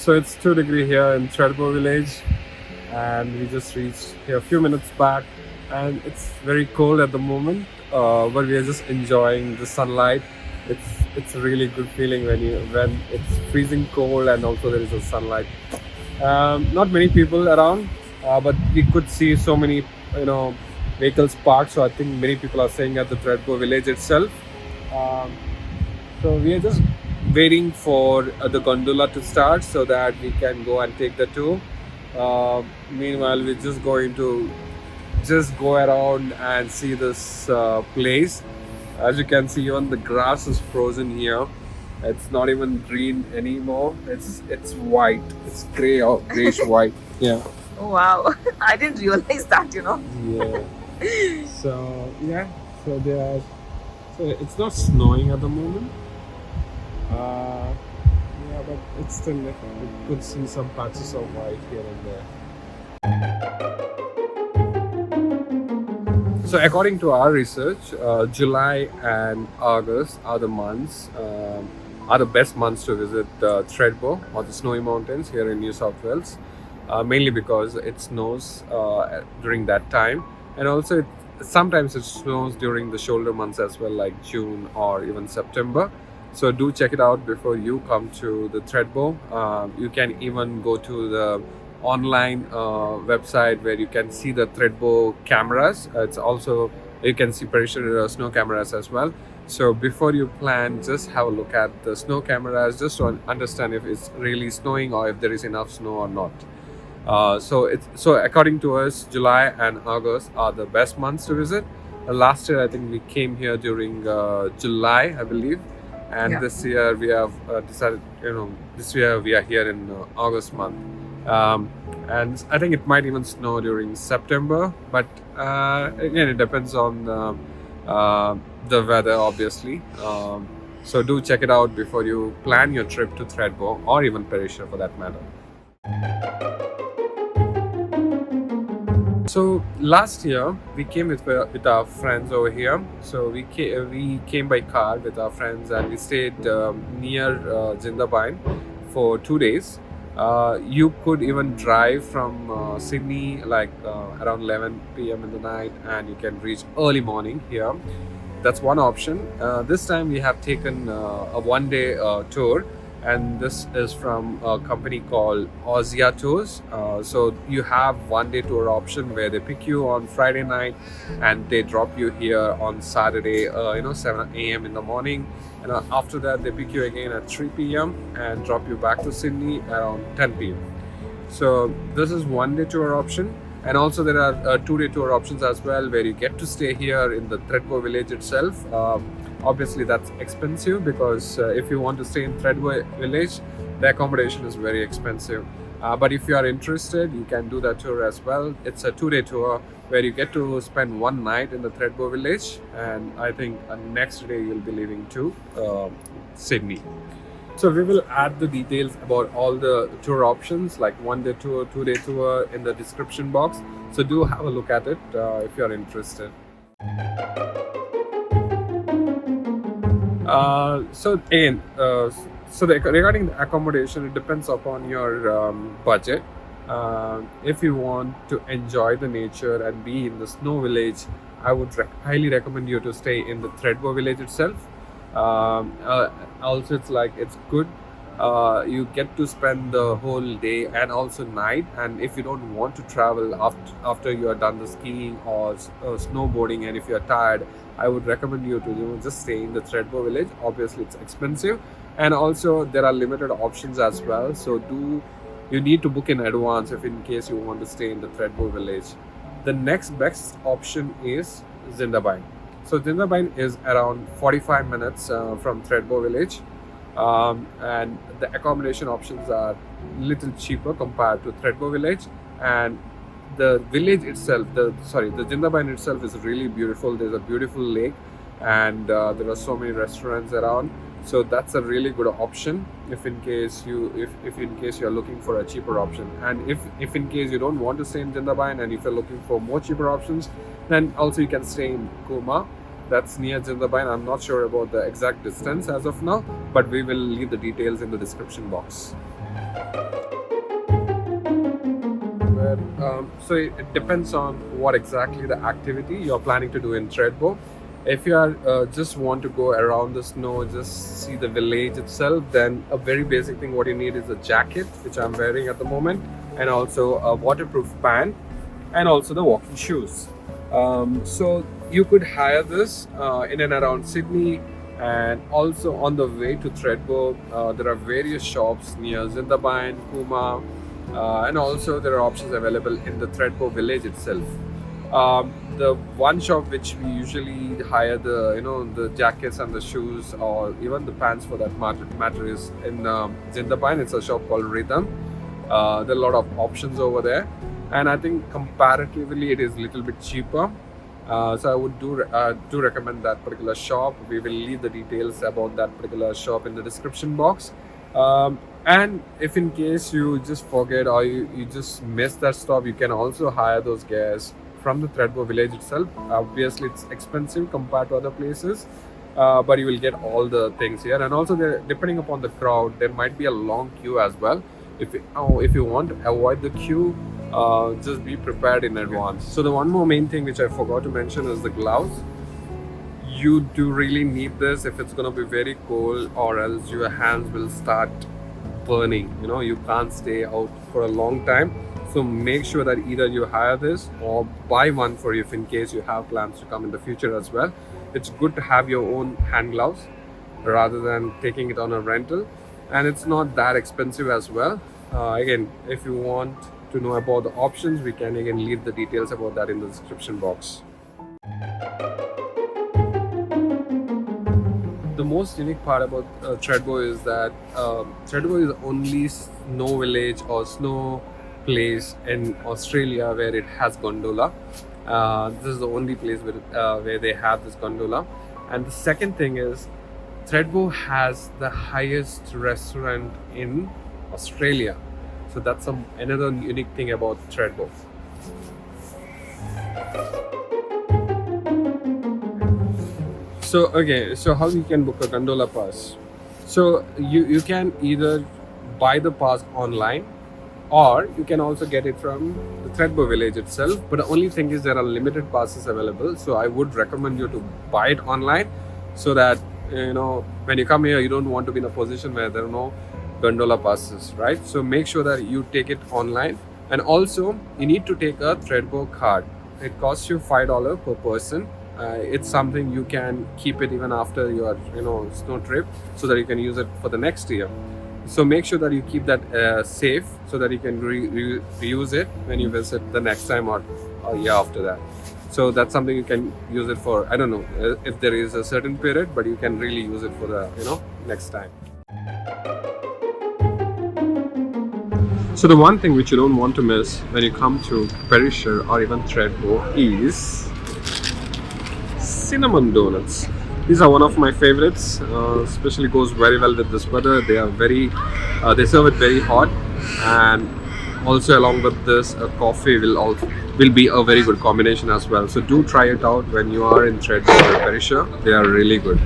So it's 2 degrees here in Thredbo village, and we just reached here a few minutes back, and it's very cold at the moment, but we are just enjoying the sunlight. It's a really good feeling when it's freezing cold and also there is a sunlight. Not many people around, but we could see so many you know vehicles parked. So I think many people are staying at the Thredbo village itself. Um, so we are just waiting for the gondola to start so that we can go and take the tour. Meanwhile, we're just going to just go around and see this place. As you can see, even the grass is frozen here. It's not even green anymore. It's white. It's gray or grayish white. Yeah. Oh, wow. I didn't realize that, Yeah. So yeah. So there. So it's not snowing at the moment. Yeah, but it's still you could see some patches of white here and there. So according to our research, July and August are the months, are the best months to visit Thredbo or the snowy mountains here in New South Wales. Mainly because it snows during that time, and also sometimes it snows during the shoulder months as well, like June or even September. So do check it out before you come to the Thredbo. You can even go to the online website where you can see the Thredbo cameras. It's also you can see pressure snow cameras as well. So before you plan, just have a look at the snow cameras just to understand if it's really snowing or if there is enough snow or not. So according to us, July and August are the best months to visit. Last year I think we came here during July, I believe, and Yeah. this year we have decided, this year we are here in August month. And I think it might even snow during September, but again, it depends on the weather, obviously. So do check it out before you plan your trip to Thredbo or even Perisher for that matter. So last year we came with our friends over here. So we came by car with our friends and we stayed near Jindabyne for 2 days. You could even drive from Sydney like around 11 p.m. in the night, and you can reach early morning here. That's one option. This time we have taken a one-day tour, and this is from a company called Austria Tours. So you have one-day tour option where they pick you on Friday night and they drop you here on Saturday, 7 a.m. in the morning. And after that, they pick you again at 3 p.m. and drop you back to Sydney around 10 p.m. So this is one-day tour option. And also there are two-day tour options as well, where you get to stay here in the Thredbo village itself. Obviously that's expensive because if you want to stay in Thredbo village, the accommodation is very expensive. But if you are interested, you can do that tour as well. It's a 2-day tour where you get to spend one night in the Thredbo village, and I think next day you'll be leaving to Sydney. So we will add the details about all the tour options, like one-day tour, 2-day tour, in the description box. So do have a look at it if you're interested. Regarding the accommodation, it depends upon your budget. If you want to enjoy the nature and be in the snow village, I would highly recommend you to stay in the Thredbo village itself. Also, it's good. You get to spend the whole day and also night. And if you don't want to travel after you are done the skiing or snowboarding, and if you are tired, I would recommend you to just stay in the Thredbo village. Obviously, it's expensive, and also there are limited options as well. So you need to book in advance if in case you want to stay in the Thredbo village. The next best option is Jindabyne. So Jindabyne is around 45 minutes from Thredbo village, and the accommodation options are little cheaper compared to Thredbo village. And the village itself, the Jindabyne itself is really beautiful. There's a beautiful lake, and there are so many restaurants around. So that's a really good option if in case you are looking for a cheaper option. And if in case you don't want to stay in Jindabyne and if you're looking for more cheaper options, then also you can stay in Kuma. That's near Jindabyne. I'm not sure about the exact distance as of now, but we will leave the details in the description box. So it depends on what exactly the activity you're planning to do in Thredbo. If you are just want to go around the snow, just see the village itself, then a very basic thing what you need is a jacket, which I'm wearing at the moment, and also a waterproof pant, and also the walking shoes. So you could hire this in and around Sydney, and also on the way to Thredbo, there are various shops near Zindabine, Kuma, and also there are options available in the Thredbo village itself. The one shop which we usually hire the jackets and the shoes, or even the pants for that matter is in Zindabine. It's a shop called Rhythm. There are a lot of options over there, and I think comparatively it is a little bit cheaper. So I would do recommend that particular shop. We will leave the details about that particular shop in the description box. And if in case you just forget or you just miss that stop, you can also hire those gears from the Thredbo village itself. Obviously it's expensive compared to other places, but you will get all the things here. And also depending upon the crowd, there might be a long queue as well. If you want to avoid the queue, just be prepared in advance. So the one more main thing which I forgot to mention is the gloves. You do really need this if it's going to be very cold, or else your hands will start burning. You can't stay out for a long time. So make sure that either you hire this or buy one for you if in case you have plans to come in the future as well. It's good to have your own hand gloves rather than taking it on a rental, and it's not that expensive as well. Again, if you want to know about the options, we can again leave the details about that in the description box. The most unique part about Thredbo is that Thredbo is the only snow village or snow place in Australia where it has gondola. This is the only place where they have this gondola. And the second thing is Thredbo has the highest restaurant in Australia. So that's another unique thing about Thredbo. So how you can book a gondola pass? So you can either buy the pass online, or you can also get it from the Thredbo village itself. But the only thing is there are limited passes available. So I would recommend you to buy it online, so that when you come here, you don't want to be in a position where there are no gondola passes, right? So make sure that you take it online, and also you need to take a Thredbo card. It costs you $5 per person. It's something you can keep it even after your snow trip, so that you can use it for the next year. So make sure that you keep that safe, so that you can reuse it when you visit the next time or a year after that. So that's something you can use it for. I don't know if there is a certain period, but you can really use it for the next time. So the one thing which you don't want to miss when you come to Perisher or even Thredbo is cinnamon donuts. These are one of my favorites, especially goes very well with this weather. They are they serve it very hot, and also along with this, a coffee will be a very good combination as well. So do try it out when you are in Thredbo or Perisher. They are really good.